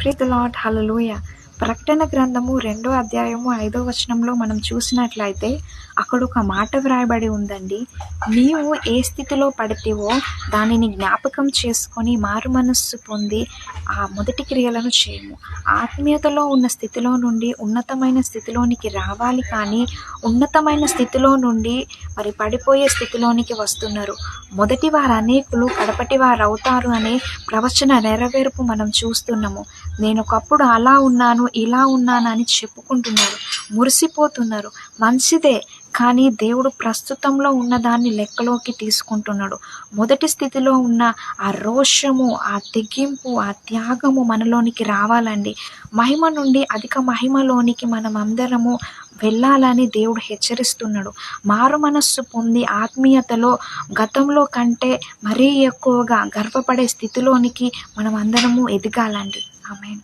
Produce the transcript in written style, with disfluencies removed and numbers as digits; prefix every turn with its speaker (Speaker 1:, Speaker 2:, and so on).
Speaker 1: Praise the lord. హల్లెలూయా. ప్రకటన గ్రంథము 2వ అధ్యాయము 5వ వచనంలో మనం చూసినట్లయితే అక్కడ ఒక మాట వ్రాయబడి ఉందండి. నీవు ఏ స్థితిలో పడితివో దానిని జ్ఞాపకం చేసుకొని మారు మనస్సు పొంది ఆ మొదటి క్రియలను చేయము. ఆత్మీయతలో ఉన్న స్థితిలో నుండి ఉన్నతమైన స్థితిలోనికి రావాలి, కానీ ఉన్నతమైన స్థితిలో నుండి మరి పడిపోయే స్థితిలోనికి వస్తున్నారు. మొదటి వారు అనేకులు, కడపటి వారు అవుతారు అనే ప్రవచన నెరవేర్పు మనం చూస్తున్నాము. నేను ఒకప్పుడు అలా ఉన్నాను, ఇలా ఉన్నాను అని చెప్పుకుంటున్నారు, మురిసిపోతున్నారు. మంచిదే, కానీ దేవుడు ప్రస్తుతంలో ఉన్నదాన్ని లెక్కలోకి తీసుకుంటున్నాడు. మొదటి స్థితిలో ఉన్న ఆ రోషము, ఆ తెగింపు, ఆ త్యాగము మనలోనికి రావాలండి. మహిమ నుండి అధిక మహిమలోనికి మనం అందరము వెళ్ళాలని దేవుడు హెచ్చరిస్తున్నాడు. మారు మనస్సు పొంది ఆత్మీయతలో గతంలో కంటే మరీ ఎక్కువగా గర్వపడే స్థితిలోనికి మనం అందరము ఎదగాలండి. ఆమేన్.